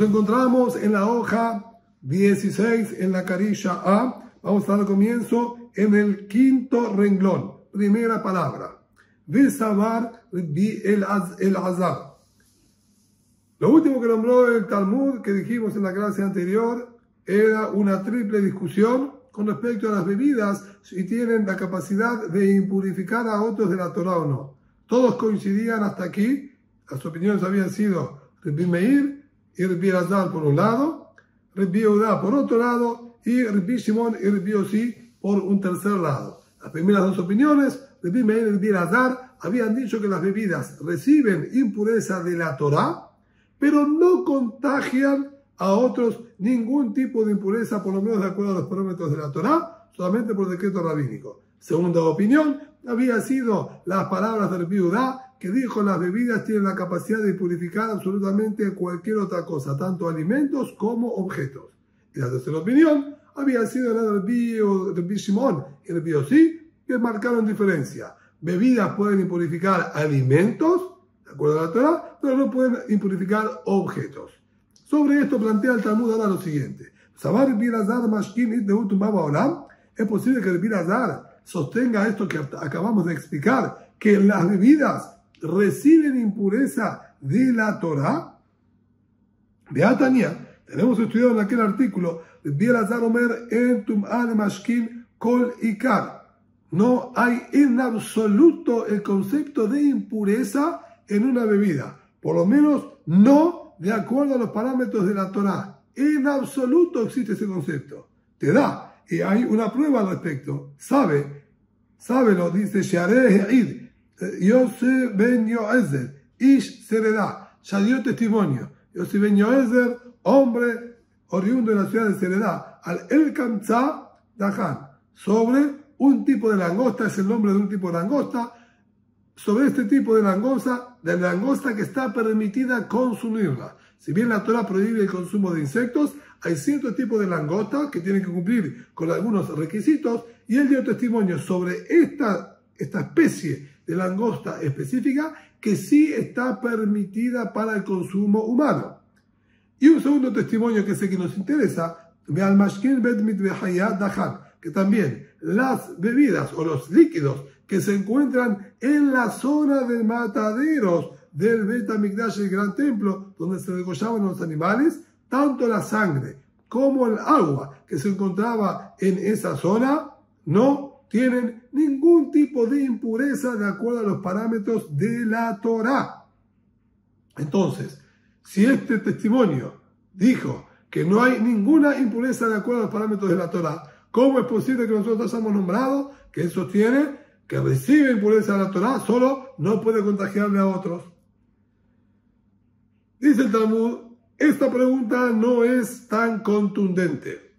encontramos en la hoja 16, en la carilla A. Vamos a dar comienzo en el quinto renglón. Primera palabra. Vesabar Rabbi Elazar. Lo último que nombró el Talmud, que dijimos en la clase anterior, era una triple discusión con respecto a las bebidas, si tienen la capacidad de impurificar a otros de la Torah o no. Todos coincidían hasta aquí. Las opiniones habían sido Rabbi Meir y Rabbi Elazar por un lado, Rabbi Yehuda por otro lado, y Rabbi Shimon y Rabbi Yossi por un tercer lado. Las primeras dos opiniones, Rabbi Meir y Rabbi Elazar, habían dicho que las bebidas reciben impureza de la Torah, pero no contagian a otros ningún tipo de impureza, por lo menos de acuerdo a los parámetros de la Torah, solamente por decreto rabínico. Segunda opinión, había sido las palabras de Rabbi Yehuda, que dijo las bebidas tienen la capacidad de purificar absolutamente cualquier otra cosa, tanto alimentos como objetos. Y la tercera opinión había sido la de Rabbi Shimon y Rabbi Yossi, que marcaron diferencia. Bebidas pueden impurificar alimentos, de acuerdo a la Torah, pero no pueden impurificar objetos. Sobre esto plantea el Talmud ahora lo siguiente. Es posible que Rabbi Elazar sostenga esto que acabamos de explicar, que las bebidas reciben impureza de la Torah. De Atania, tenemos estudiado en aquel artículo, Rabbi Elazar Omer en Tum'ah Mashkin Kol Ikar. No hay en absoluto el concepto de impureza en una bebida, por lo menos no de acuerdo a los parámetros de la Torah. En absoluto existe ese concepto. Te da, y hay una prueba al respecto. Sábelo, dice Sheareh Eid, Yosef ben Yoezer, Ish Seredá, ya dio testimonio. Yosef ben Yoezer, hombre oriundo de la ciudad de Seredá, al El Kamtzah Dahan, sobre un tipo de langosta, es el nombre de un tipo de langosta, sobre este tipo de langosta que está permitida consumirla. Si bien la Torah prohíbe el consumo de insectos, hay ciertos tipos de langosta que tienen que cumplir con algunos requisitos, y él dio testimonio sobre esta especie de langosta específica que sí está permitida para el consumo humano. Y un segundo testimonio que sé que nos interesa, que también las bebidas o los líquidos que se encuentran en la zona de mataderos del Bet HaMikdash, el gran templo, donde se degollaban los animales, tanto la sangre como el agua que se encontraba en esa zona, no tienen ningún tipo de impureza de acuerdo a los parámetros de la Torah. Entonces, si este testimonio dijo que no hay ninguna impureza de acuerdo a los parámetros de la Torah, ¿cómo es posible que nosotros hayamos nombrado que él sostiene que recibe impureza de la Torah, solo no puede contagiarle a otros? Dice el Talmud, esta pregunta no es tan contundente.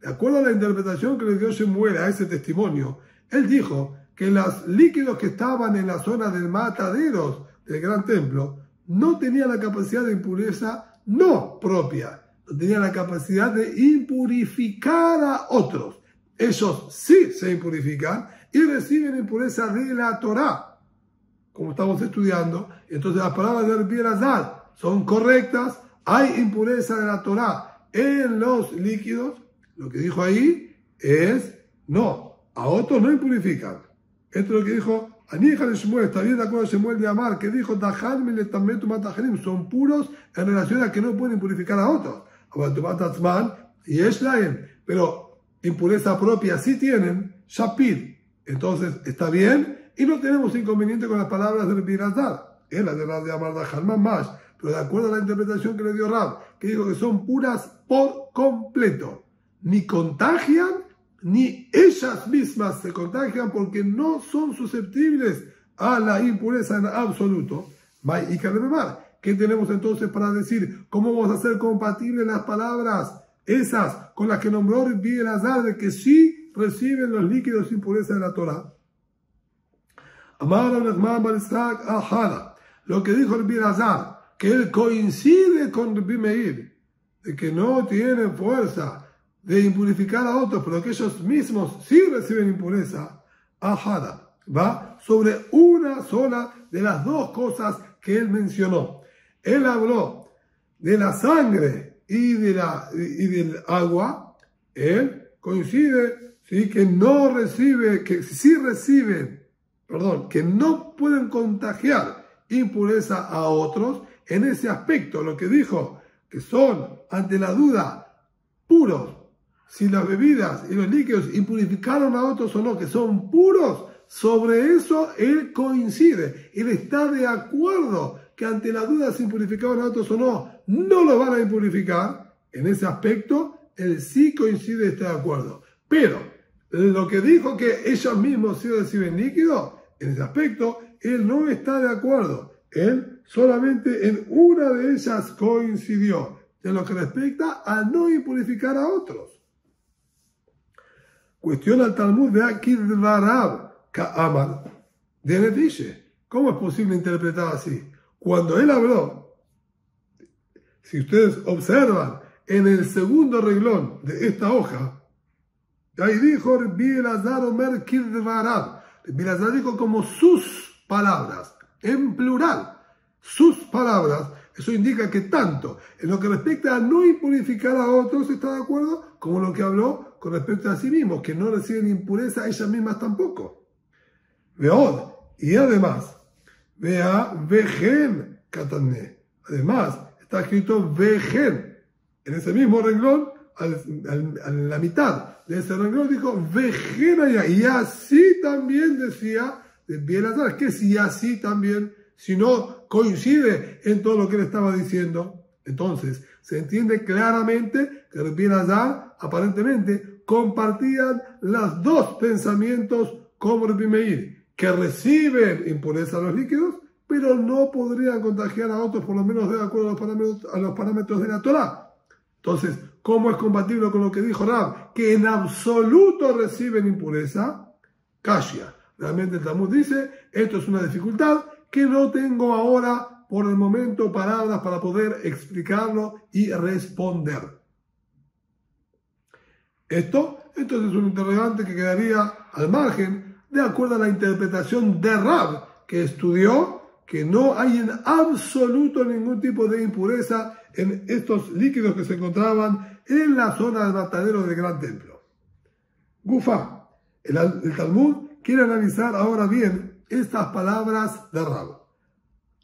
De acuerdo a la interpretación que le dio Shemuel a ese testimonio, él dijo que los líquidos que estaban en la zona del mataderos del gran templo no tenían la capacidad de impureza no propia, no tenían la capacidad de impurificar a otros. Ellos sí se impurifican y reciben impureza de la Torah, como estamos estudiando. Entonces las palabras de Rabbi Elazar son correctas. Hay impureza de la Torah en los líquidos. Lo que dijo ahí es no, a otros no impurifican. Esto es lo que dijo Anija de Shemuel. Está bien de acuerdo a Shemuel de Amar, que dijo son puros en relación a que no pueden impurificar a otros. Pero impureza propia sí tienen, Shapir. Entonces está bien y no tenemos inconveniente con las palabras de Rabbi Elazar. Es la de Rab de Amar Dajal más, pero de acuerdo a la interpretación que le dio Rab, que dijo que son puras por completo. Ni contagian, ni ellas mismas se contagian porque no son susceptibles a la impureza en absoluto. ¿Qué tenemos entonces para decir? ¿Cómo vamos a hacer compatibles las palabras esas con las que nombró Rabbi Elazar de que sí reciben los líquidos sin pureza de la Torah? Lo que dijo Rabbi Elazar, que él coincide con Rabbi Meir, de que no tienen fuerza de impurificar a otros, pero que ellos mismos sí reciben impureza, va sobre una sola de las dos cosas que él mencionó. Él habló de la sangre y del agua. Él coincide, ¿sí?, que no recibe, que sí reciben, que no pueden contagiar impureza a otros. En ese aspecto, lo que dijo, que son, ante la duda, puros, si las bebidas y los líquidos impurificaron a otros o no, que son puros, sobre eso él coincide. Él está de acuerdo que ante la duda si impurificaron a otros o no, no los van a impurificar. En ese aspecto, él sí coincide, está de acuerdo. Pero lo que dijo que ellos mismos sí reciben líquido, en ese aspecto, él no está de acuerdo. Él solamente en una de ellas coincidió, en lo que respecta a no impurificar a otros. Cuestiona el Talmud de Akidvarab Ka'amar de Netiche. ¿Cómo es posible interpretar así? Cuando él habló, si ustedes observan en el segundo renglón de esta hoja, ahí dijo Rabbi Elazar Omer Kidvarab. Rabbi Elazar dijo como sus palabras, en plural, sus palabras. Eso indica que tanto en lo que respecta a no impurificar a otros está de acuerdo, como lo que habló con respecto a sí mismos, que no reciben impureza a ellas mismas tampoco. Veod, y además, vea vejen katané. Además, está escrito vejen. En ese mismo renglón, a la mitad de ese renglón dijo vejen allá. Y así también decía bien atrás, que si así también, si no coincide en todo lo que él estaba diciendo, entonces se entiende claramente que Rabbi Elazar aparentemente compartían los dos pensamientos como Rabbi Meir, que reciben impureza a los líquidos, pero no podrían contagiar a otros, por lo menos de acuerdo a los parámetros de la Torá. Entonces, ¿cómo es compatible con lo que dijo Rab? Que en absoluto reciben impureza. Kashia. Realmente el Talmud dice, esto es una dificultad que no tengo ahora por el momento palabras para poder explicarlo y responder. Esto entonces es un interrogante que quedaría al margen de acuerdo a la interpretación de Rab, que estudió que no hay en absoluto ningún tipo de impureza en estos líquidos que se encontraban en la zona del matadero del Gran Templo. Gufa, el Talmud quiere analizar ahora bien estas palabras de Rab.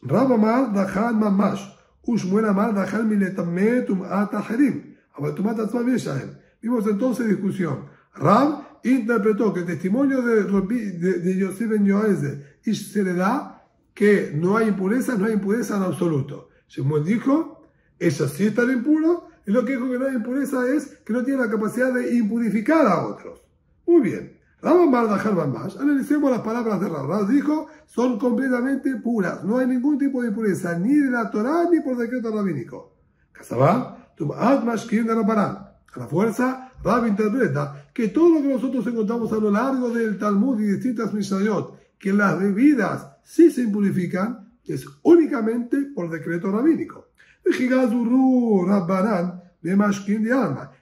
Rab amar dachal mamash, ushmuel amar dachal miletameh tum'at acherim, aber tum'at atzmam yeshahem. Vimos entonces discusión. Rab interpretó que el testimonio de Yosef ben Yoezer y Seredá, que no hay impureza en absoluto. Shemuel dijo, ellos sí están impuros, y lo que dijo que no hay impureza es que no tienen la capacidad de impurificar a otros. Muy bien. Analicemos las palabras de Rab. Rab dijo, son completamente puras, no hay ningún tipo de impureza, ni de la Torá ni por decreto rabínico. Casabá, tum'at mashkin de Rabbanán. A la fuerza, Rab interpreta que todo lo que nosotros encontramos a lo largo del Talmud y distintas Mishnayot, que las bebidas sí se impurifican, es únicamente por decreto rabínico.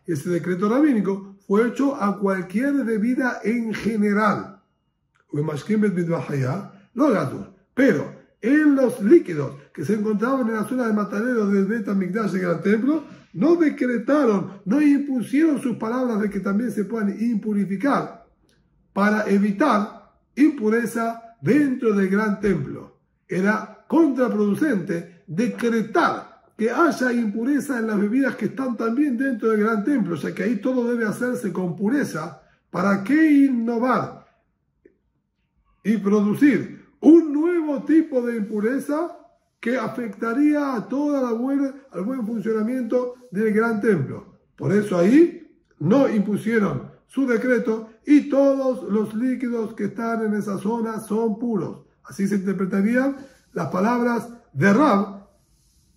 Ese decreto rabínico fue hecho a cualquier bebida en general. Pero en los líquidos que se encontraban en la zona de matadero del Bet HaMikdash del Gran Templo, no decretaron, no impusieron sus palabras de que también se puedan impurificar para evitar impureza dentro del Gran Templo. Era contraproducente decretar que haya impureza en las bebidas que están también dentro del Gran Templo, ya que ahí todo debe hacerse con pureza. ¿Para qué innovar y producir un nuevo tipo de impureza que afectaría a al buen funcionamiento del Gran Templo? Por eso ahí no impusieron su decreto y todos los líquidos que están en esa zona son puros. Así se interpretarían las palabras de Rab,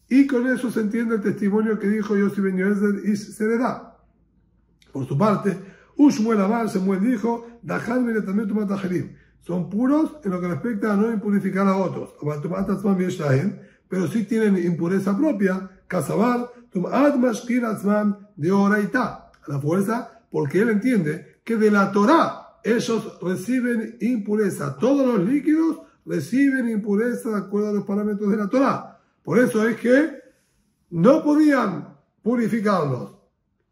y con eso se entiende el testimonio que dijo Yosef ben Yoezer y Seredá. Por su parte, Ushmuel Amar, Shemuel dijo, Dachal miletameh tum'at acherim. Son puros en lo que respecta a no impurificar a otros. Pero sí tienen impureza propia, Kasabar, tum'at mashkin atzman de oraitá. A la fuerza, porque él entiende que de la Torá ellos reciben impureza. Todos los líquidos reciben impureza de acuerdo a los parámetros de la Torá. Por eso es que no podían purificarlos.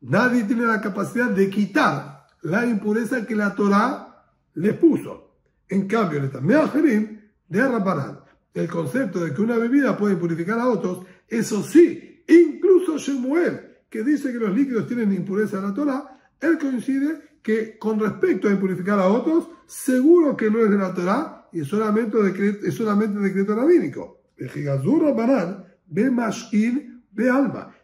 Nadie tiene la capacidad de quitar la impureza que la Torá les puso. En cambio, en esta Meajerim de Rabbanán, el concepto de que una bebida puede purificar a otros, eso sí, incluso Shemuel, que dice que los líquidos tienen impureza en la Torá, él coincide que con respecto a purificar a otros, seguro que no es de la Torá y es solamente decreto rabínico.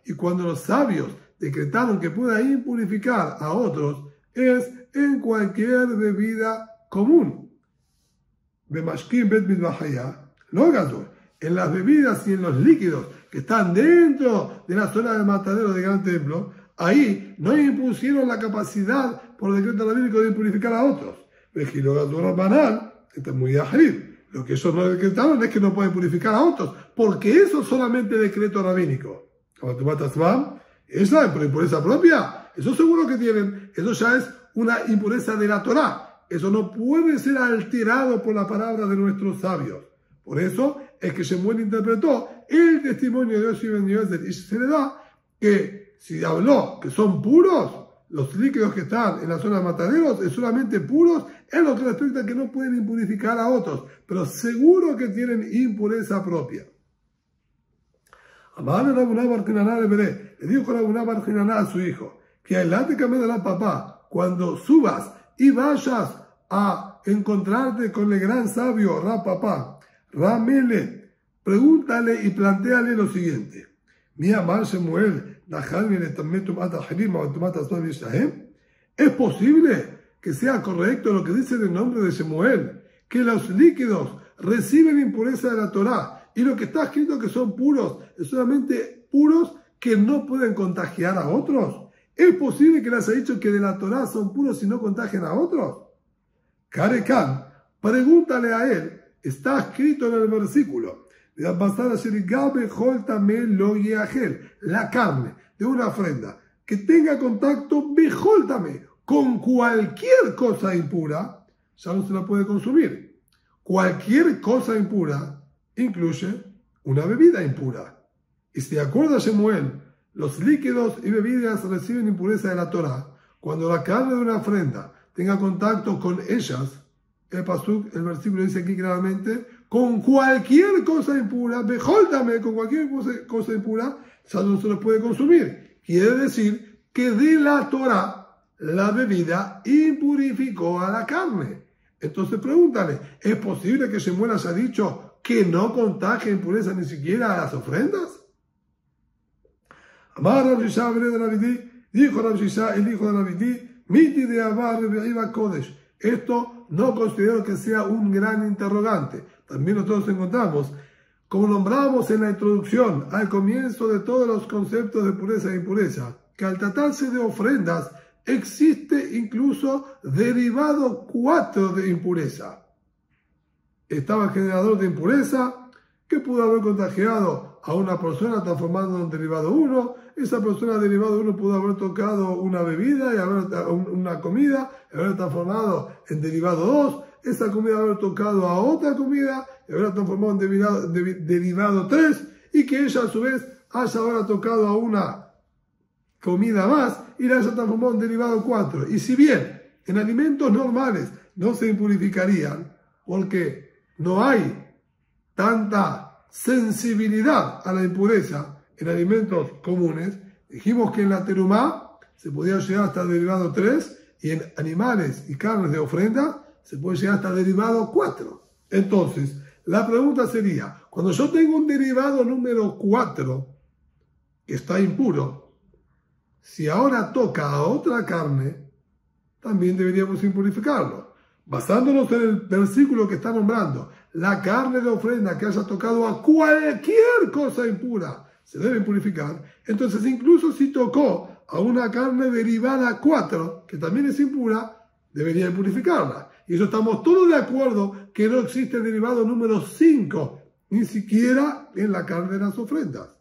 Y cuando los sabios decretaron que pueda impurificar a otros, es en cualquier bebida común. En las bebidas y en los líquidos que están dentro de la zona del matadero del gran templo, ahí no impusieron la capacidad por decreto rabínico de purificar a otros. Esto es muy ajrid. Lo que ellos no decretaron es que no pueden purificar a otros, porque eso es solamente decreto rabínico. Como tú matas mal, esa impureza propia, eso seguro que tienen. Eso ya es una impureza de la Torá. Eso no puede ser alterado por la palabra de nuestros sabios. Por eso es que Shemuel interpretó el testimonio de Yoshi Ben Yozer y se le da que si habló que son puros, los líquidos que están en la zona de mataderos es solamente puros en lo que respecta a que no pueden impurificar a otros, pero seguro que tienen impureza propia. Le dijo Rabuná Bar Jinaná a su hijo que adelante camino de la papá, cuando subas y vayas a encontrarte con el gran sabio Rapapá, Ramele, pregúntale y plantéale lo siguiente. ¿Es posible que sea correcto lo que dice en el nombre de Shemuel, que los líquidos reciben impureza de la Torá y lo que está escrito que son puros, es solamente puros que no pueden contagiar a otros? ¿Es posible que les haya dicho que de la Torá son puros y no contagian a otros? Karekan, pregúntale a él, está escrito en el versículo, la carne de una ofrenda que tenga contacto bejoltame con cualquier cosa impura, ya no se la puede consumir. Cualquier cosa impura incluye una bebida impura. Y si de acuerdo a Shemuel, los líquidos y bebidas reciben impureza de la Torá, cuando la carne de una ofrenda tenga contacto con ellas, el versículo dice aquí claramente, con cualquier cosa impura, bejoltame, con cualquier cosa impura, ya no se lo puede consumir. Quiere decir que de la Torá la bebida impurificó a la carne. Entonces pregúntale, ¿es posible que Shemuel haya dicho que no contagie impureza ni siquiera a las ofrendas? Amar Rav Shisha de Rabidi, dijo Rav Shisha, el hijo de Rabidi, miti de Abar Rebi'iva Kodesh. Esto no considero que sea un gran interrogante. También nosotros encontramos, como nombramos en la introducción, al comienzo de todos los conceptos de pureza e impureza, que al tratarse de ofrendas existe incluso derivado 4 de impureza. Estaba el generador de impureza, que pudo haber contagiado a una persona transformando en un derivado 1, esa persona derivado 1 pudo haber tocado una bebida y una comida, y haber transformado en derivado 2, esa comida haber tocado a otra comida, y haber transformado en derivado 3, y que ella a su vez haya ahora tocado a una comida más y la haya transformado en derivado 4. Y si bien en alimentos normales no se impurificarían, porque no hay tanta sensibilidad a la impureza en alimentos comunes, dijimos que en la terumá se podía llegar hasta el derivado 3 y en animales y carnes de ofrenda se puede llegar hasta el derivado 4. Entonces, la pregunta sería, cuando yo tengo un derivado número 4 que está impuro, si ahora toca a otra carne, también deberíamos impurificarlo. Basándonos en el versículo que está nombrando, la carne de ofrenda que haya tocado a cualquier cosa impura se debe purificar. Entonces, incluso si tocó a una carne derivada 4, que también es impura, debería purificarla. Y eso estamos todos de acuerdo que no existe el derivado número 5, ni siquiera en la carne de las ofrendas.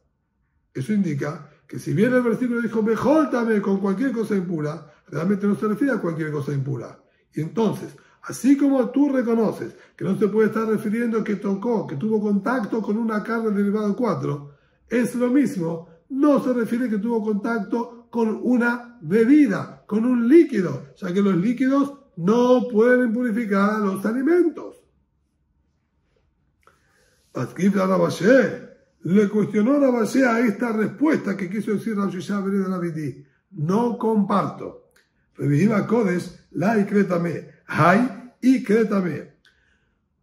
Eso indica que si bien el versículo dijo, bejoltame con cualquier cosa impura, realmente no se refiere a cualquier cosa impura. Y entonces, Así como tú reconoces que no se puede estar refiriendo que tocó, que tuvo contacto con una carne derivada 4, es lo mismo, no se refiere que tuvo contacto con una bebida, con un líquido, ya que los líquidos no pueden purificar a los alimentos. Le cuestionó a Rabashé a esta respuesta que quiso decir Rav Shishá ben Abidi. No comparto. Reviva Kodesh, la y crétame. Hay y crétame.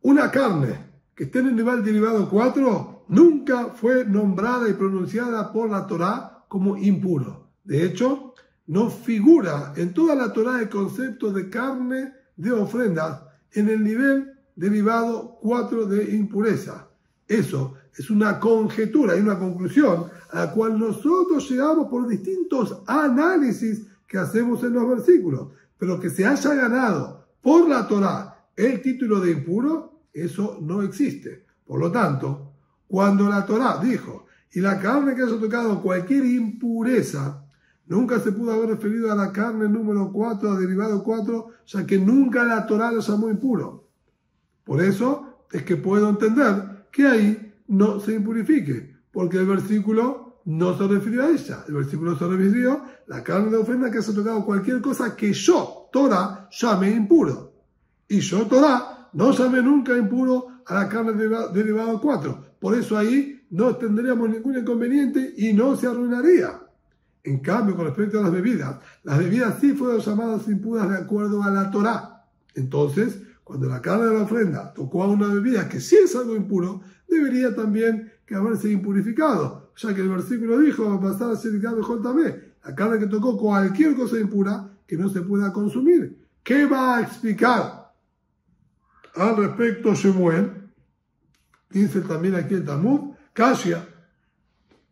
Una carne que esté en el nivel derivado 4 nunca fue nombrada y pronunciada por la Torá como impuro. De hecho, no figura en toda la Torá el concepto de carne de ofrendas en el nivel derivado 4 de impureza. Eso es una conjetura y una conclusión a la cual nosotros llegamos por distintos análisis que hacemos en los versículos. Pero que se haya ganado por la Torá el título de impuro, eso no existe. Por lo tanto, cuando la Torá dijo, y la carne que haya tocado cualquier impureza, nunca se pudo haber referido a la carne número 4, a derivado 4, ya que nunca la Torá lo llamó impuro. Por eso es que puedo entender que ahí no se impurifique, porque el versículo no se refirió a ella. El versículo se refirió a la carne de ofrenda que haya tocado cualquier cosa que yo, Torá, llame impuro. Y yo, Torá, no llamé nunca impuro a la carne derivado 4. Por eso ahí no tendríamos ningún inconveniente y no se arruinaría. En cambio, con respecto a las bebidas sí fueron llamadas impuras de acuerdo a la Torá. Entonces, cuando la carne de la ofrenda tocó a una bebida que sí es algo impuro, debería también que haberse impurificado, ya que el versículo dijo, va a pasar a ser mejor también, la carne que tocó cualquier cosa impura que no se pueda consumir. ¿Qué va a explicar al respecto Shemuel? Dice también aquí el Talmud, Kashia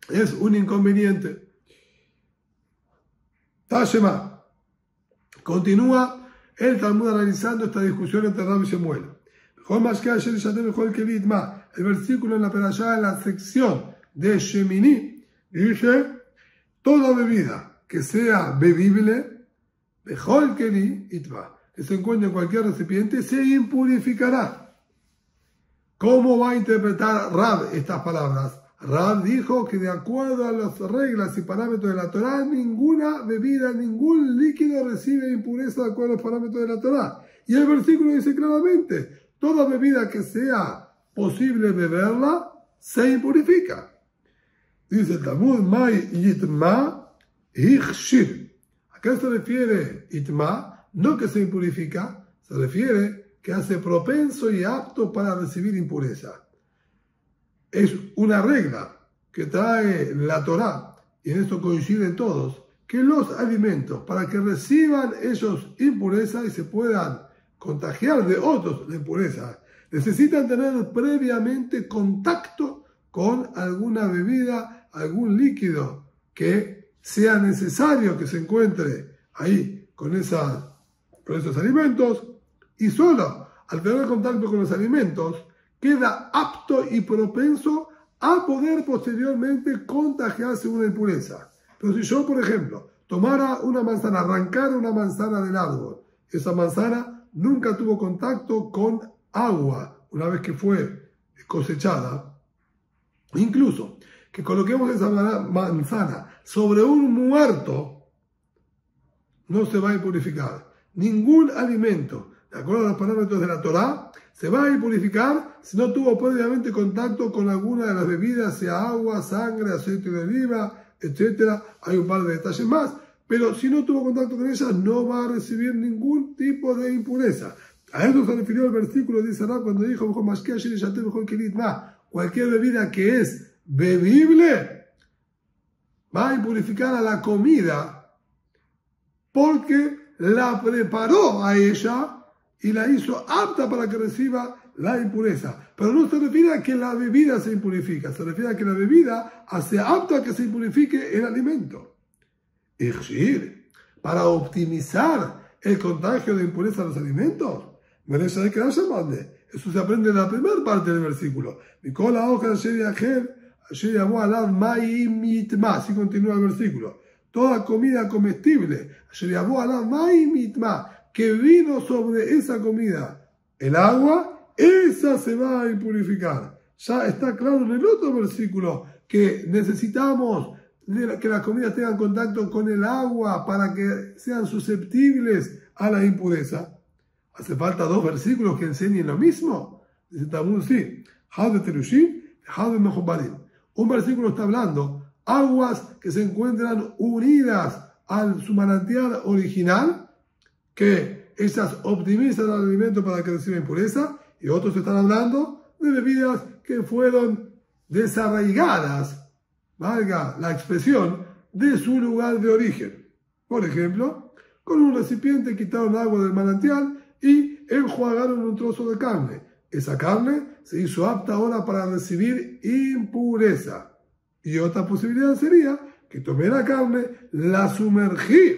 es un inconveniente. Tashema. Continúa el Talmud analizando esta discusión entre Rab y Shemuel. El versículo en la perashá, en la sección de Shemini, dice, toda bebida que sea bebible, Bechol Keli Itma, que se encuentre en cualquier recipiente, se impurificará. ¿Cómo va a interpretar Rab estas palabras? Rab dijo que de acuerdo a las reglas y parámetros de la Torá, ninguna bebida, ningún líquido recibe impureza de acuerdo a los parámetros de la Torá. Y el versículo dice claramente, toda bebida que sea posible beberla, se impurifica. Dice el Talmud, Mai Yitma Hichshir. ¿A qué se refiere Itma? No que se impurifica, se refiere que hace propenso y apto para recibir impureza. Es una regla que trae la Torá, y en esto coinciden todos, que los alimentos, para que reciban ellos impureza y se puedan contagiar de otros de impureza, necesitan tener previamente contacto con alguna bebida, algún líquido que sea necesario que se encuentre ahí con esos alimentos, y solo al tener contacto con los alimentos queda apto y propenso a poder posteriormente contagiarse una impureza. Pero si yo, por ejemplo, tomara una manzana, arrancara una manzana del árbol, esa manzana nunca tuvo contacto con agua una vez que fue cosechada, incluso que coloquemos esa manzana sobre un muerto, no se va a impurificar. Ningún alimento, de acuerdo a los parámetros de la Torá, se va a impurificar si no tuvo previamente contacto con alguna de las bebidas, sea agua, sangre, aceite de oliva, etc. Hay un par de detalles más, pero si no tuvo contacto con ellas, no va a recibir ningún tipo de impureza. A eso se refirió el versículo de Israel cuando dijo, cualquier bebida que es bebible va a impurificar a la comida porque la preparó a ella y la hizo apta para que reciba la impureza. Pero no se refiere a que la bebida se impurifica, se refiere a que la bebida hace apta a que se impurifique el alimento. Para optimizar el contagio de impureza a los alimentos, merece de que haya mande. Eso se aprende en la primera parte del versículo. Así continúa el versículo. Toda comida comestible, que vino sobre esa comida el agua, esa se va a impurificar. Ya está claro en el otro versículo que necesitamos que las comidas tengan contacto con el agua para que sean susceptibles a la impureza. Hace falta 2 versículos que enseñen lo mismo. Dice Talmud, sí. Un versículo está hablando aguas que se encuentran unidas a su manantial original, que esas optimizan el alimento para que reciba impureza, y otros están hablando de bebidas que fueron desarraigadas, valga la expresión, de su lugar de origen. Por ejemplo, con un recipiente quitaron agua del manantial y enjuagaron un trozo de carne. Esa carne se hizo apta ahora para recibir impureza. Y otra posibilidad sería que tomé la carne, la sumergí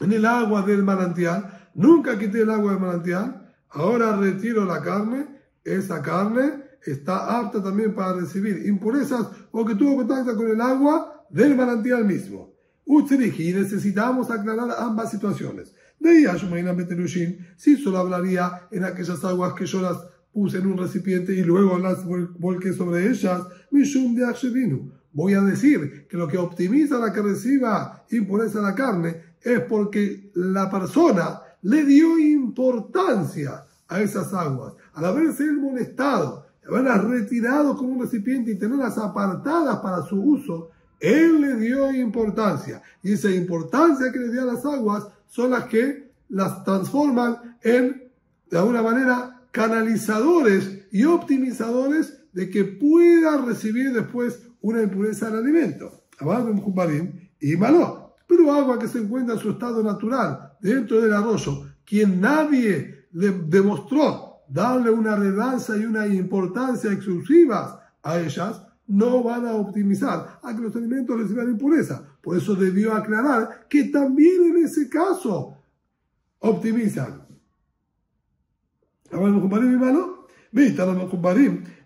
en el agua del manantial, nunca quité el agua del manantial, ahora retiro la carne, esa carne está apta también para recibir impurezas porque tuvo contacto con el agua del manantial mismo. Y necesitamos aclarar ambas situaciones. De Yashmaina Beterushin, si solo hablaría en aquellas aguas que yo las puse en un recipiente y luego las volqué sobre ellas, Mishum de Ashevinu. Voy a decir que lo que optimiza la que reciba impureza a la carne es porque la persona le dio importancia a esas aguas. Al haberse él molestado, haberlas retirado con un recipiente y tenerlas apartadas para su uso, él le dio importancia. Y esa importancia que le dio a las aguas son las que las transforman en, de alguna manera, canalizadores y optimizadores de que pueda recibir después una impureza del alimento. Y malo. Pero agua que se encuentra en su estado natural dentro del arroyo, quien nadie le demostró darle una relevancia y una importancia exclusivas a ellas, no van a optimizar a que los alimentos reciban impureza. Por eso debió aclarar que también en ese caso optimizan.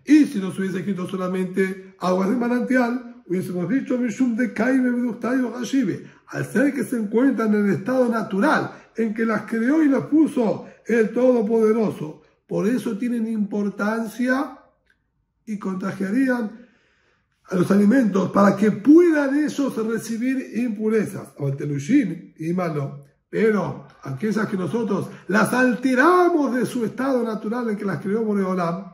Y si nos hubiese escrito solamente aguas de manantial, hubiésemos dicho al ser que se encuentran en el estado natural en que las creó y las puso el Todopoderoso, por eso tienen importancia y contagiarían a los alimentos para que puedan ellos recibir impurezas. Y malo. Pero aquellas que nosotros las alteramos de su estado natural en que las creó Boreolam,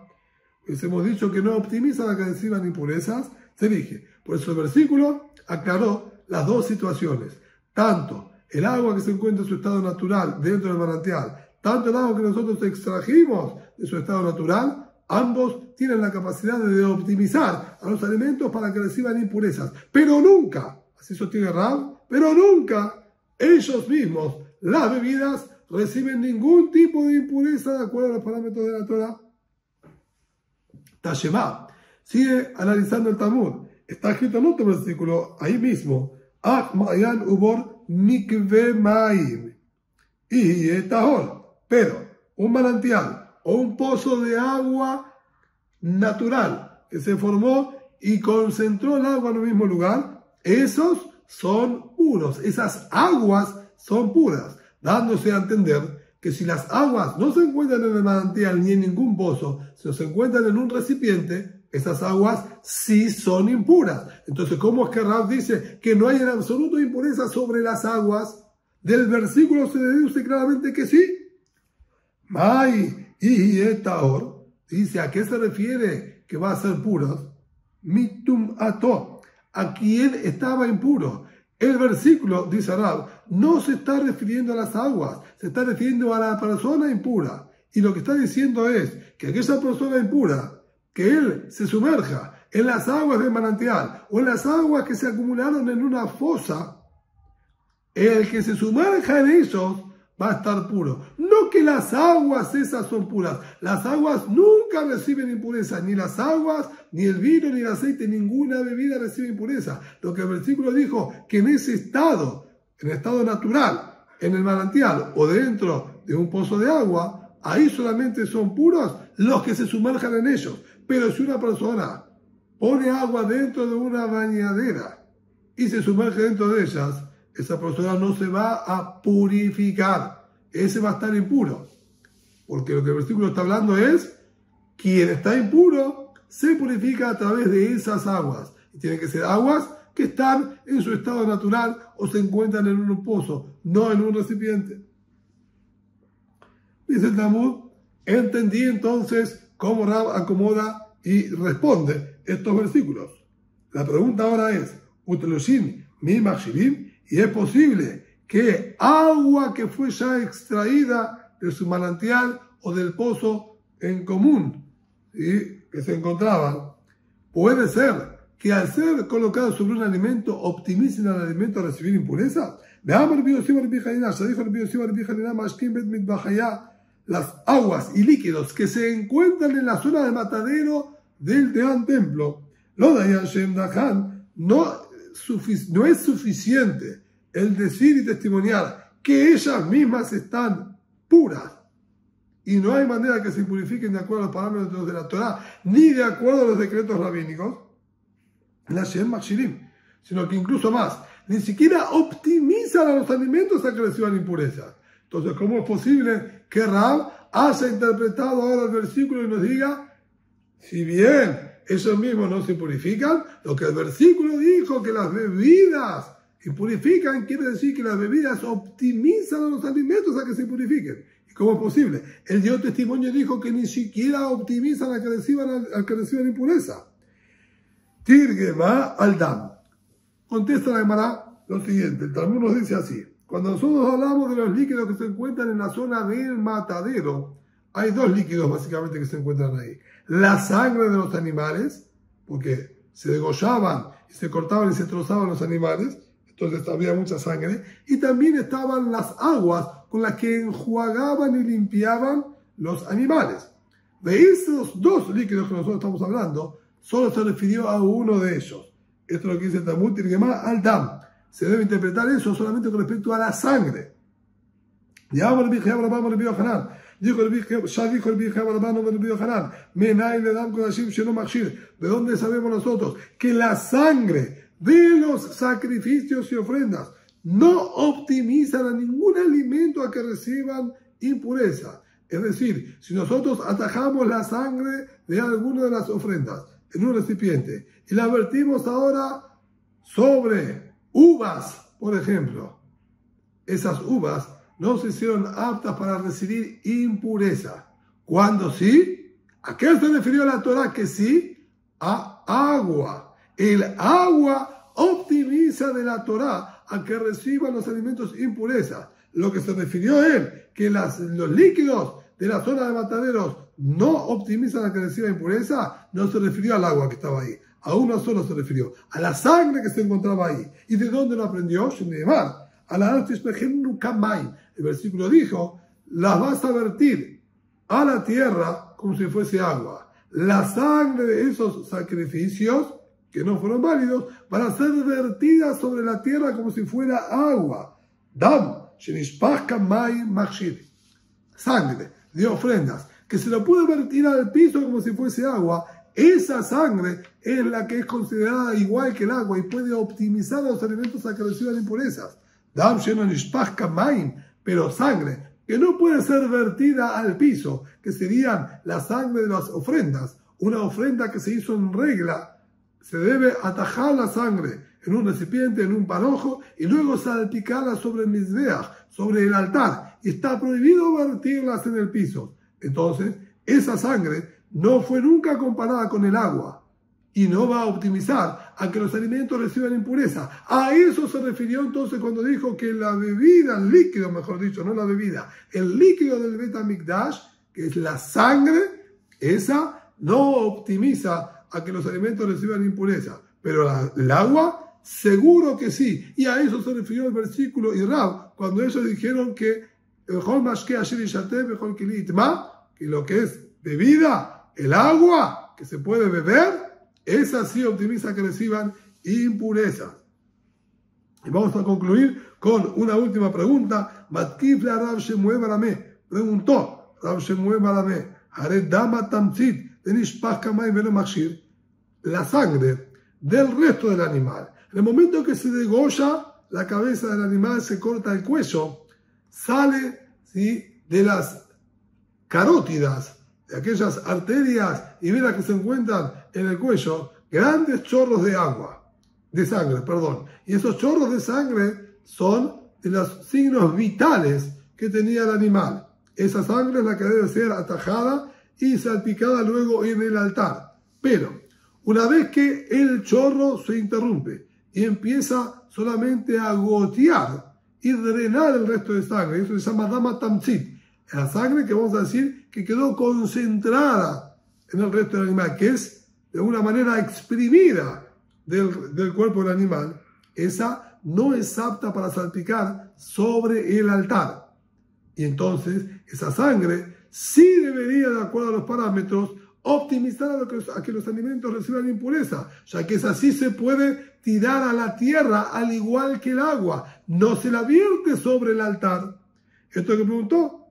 les hemos dicho que no optimizan a que reciban impurezas, se dije. Por eso el versículo aclaró las 2 situaciones. Tanto el agua que se encuentra en su estado natural dentro del manantial, tanto el agua que nosotros extrajimos de su estado natural, ambos tienen la capacidad de optimizar a los alimentos para que reciban impurezas. Pero nunca, así sostiene Rab, pero nunca ellos mismos, las bebidas, reciben ningún tipo de impureza de acuerdo a los parámetros de la Torah. Tashema sigue analizando el Talmud. Está escrito en otro versículo, ahí mismo. Mayan ubor mikve maim. Y tahor. Pero un manantial o un pozo de agua natural que se formó y concentró el agua en el mismo lugar, esos son puros. Esas aguas son puras, dándose a entender que si las aguas no se encuentran en el manantial ni en ningún pozo, si se encuentran en un recipiente, esas aguas sí son impuras. Entonces, ¿cómo es que Rab dice que no hay en absoluto impureza sobre las aguas? Del versículo se deduce claramente que sí. Mai y etaor dice, ¿a qué se refiere que va a ser puros? Mitum ato, a quien estaba impuro. El versículo, dice Rab, no se está refiriendo a las aguas, se está refiriendo a la persona impura. Y lo que está diciendo es que aquella persona impura, que él se sumerja en las aguas del manantial o en las aguas que se acumularon en una fosa, el que se sumerja en ellos va a estar puro. No que las aguas esas son puras. Las aguas nunca reciben impureza. Ni las aguas, ni el vino, ni el aceite, ninguna bebida recibe impureza. Lo que el versículo dijo, que en ese estado, en el estado natural, en el manantial o dentro de un pozo de agua, ahí solamente son puros los que se sumerjan en ellos. Pero si una persona pone agua dentro de una bañadera y se sumerge dentro de ellas, esa persona no se va a purificar. ese va a estar impuro. Porque lo que el versículo está hablando es, quien está impuro se purifica a través de esas aguas. Y tienen que ser aguas que están en su estado natural o se encuentran en un pozo, no en un recipiente. Dice el Talmud, entendí entonces cómo Rab acomoda y responde estos versículos. La pregunta ahora es, Utelushim mi machivim, y es posible que agua que fue ya extraída de su manantial o del pozo en común, ¿sí?, que se encontraban, puede ser que al ser colocado sobre un alimento optimicen al alimento a recibir impureza. Las aguas y líquidos que se encuentran en la zona de matadero del Teán Templo, no es suficiente el decir y testimoniar que ellas mismas están puras y no hay manera que se purifiquen de acuerdo a los parámetros de la Torá ni de acuerdo a los decretos rabínicos, sino que incluso más, ni siquiera optimizan a los alimentos a que reciban impurezas. Entonces, ¿cómo es posible que Rab haya interpretado ahora el versículo y nos diga, si bien ellos mismos no se purifican, lo que el versículo dijo, que las bebidas impurifican, quiere decir que las bebidas optimizan a los alimentos a que se purifiquen? ¿Y cómo es posible? Él dio testimonio y dijo que ni siquiera optimizan a que reciban impureza. Tirgema al Dam. Contesta la Gemara lo siguiente, el Talmud nos dice así: cuando nosotros hablamos de los líquidos que se encuentran en la zona del matadero, hay dos líquidos básicamente que se encuentran ahí. La sangre de los animales, porque se degollaban y se cortaban y se trozaban los animales, entonces había mucha sangre, y también estaban las aguas con las que enjuagaban y limpiaban los animales. De esos dos líquidos que nosotros estamos hablando, solo se refirió a uno de ellos. Esto es lo que dice el Talmud, Tirgema al Dam. Se debe interpretar eso solamente con respecto a la sangre. Ya dijo el Viejo Abraham, ¿de dónde sabemos nosotros que la sangre de los sacrificios y ofrendas no optimizan a ningún alimento a que reciban impureza? Es decir, si nosotros atajamos la sangre de alguna de las ofrendas en un recipiente y la vertimos ahora sobre uvas, por ejemplo, esas uvas no se hicieron aptas para recibir impureza. ¿Cuándo sí? ¿A qué se refirió la Torá que sí? A agua. El agua optimiza de la Torá a que reciban los alimentos impureza. Lo que se refirió él, que los líquidos de la zona de mataderos no optimizan a que reciba impureza, no se refirió al agua que estaba ahí. A uno solo se refirió, a la sangre que se encontraba ahí. ¿Y de dónde lo aprendió? El versículo dijo, las vas a vertir a la tierra como si fuese agua. La sangre de esos sacrificios que no fueron válidos van a ser vertidas sobre la tierra como si fuera agua. Dam, sangre de ofrendas que se lo puede vertir al piso como si fuese agua. Esa sangre es la que es considerada igual que el agua y puede optimizar los alimentos a que reciban impurezas. Pero sangre que no puede ser vertida al piso, que serían la sangre de las ofrendas. Una ofrenda que se hizo en regla, se debe atajar la sangre en un recipiente, en un panojo, y luego salpicarla sobre el mizbeach, sobre el altar. Y está prohibido vertirlas en el piso. Entonces, esa sangre no fue nunca comparada con el agua y no va a optimizar a que los alimentos reciban impureza. A eso se refirió entonces cuando dijo que la bebida, el líquido, mejor dicho, no la bebida, el líquido del Bet HaMikdash, que es la sangre, esa no optimiza a que los alimentos reciban impureza. Pero el agua, seguro que sí. Y a eso se refirió el versículo y Rab, cuando ellos dijeron que lo que es bebida, el agua que se puede beber, esa sí optimiza que reciban impureza. Y vamos a concluir con una última pregunta. Matkifla Rav Shemuel Barameh preguntó, Rav Shemuel Barameh, la sangre del resto del animal. En el momento que se degolla la cabeza del animal, se corta el cuello, sale ¿sí?, de las carótidas, de aquellas arterias y venas que se encuentran en el cuello, grandes chorros de sangre. Y esos chorros de sangre son de los signos vitales que tenía el animal. Esa sangre es la que debe ser atajada y salpicada luego en el altar. Pero una vez que el chorro se interrumpe y empieza solamente a gotear y drenar el resto de sangre, eso se llama dama tamtzit, la sangre que vamos a decir que quedó concentrada en el resto del animal, que es de una manera exprimida del cuerpo del animal, esa no es apta para salpicar sobre el altar. Y entonces esa sangre sí debería, de acuerdo a los parámetros, optimizar a que los alimentos reciban impureza, ya que esa sí se puede tirar a la tierra al igual que el agua, no se la vierte sobre el altar. Esto que preguntó,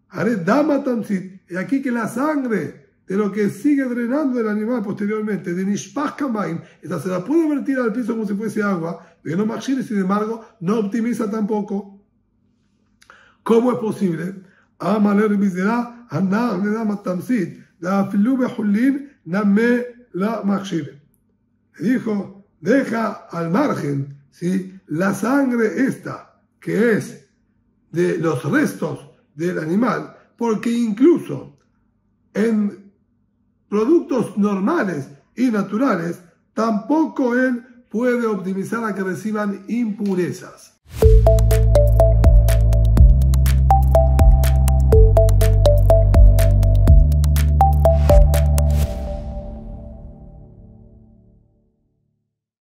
haré dama tamzit, y aquí que la sangre de lo que sigue drenando el animal posteriormente, de nishpach kamaim, esa se la puede vertir al piso como si fuese agua, pero no machir, sin embargo, no optimiza tampoco. ¿Cómo es posible? Amaler bizera, anar le dama tamzit, la filube hulin, name la machir. Dijo, deja al margen, ¿sí?, la sangre esta, que es de los restos del animal, porque incluso en productos normales y naturales, tampoco él puede optimizar a que reciban impurezas.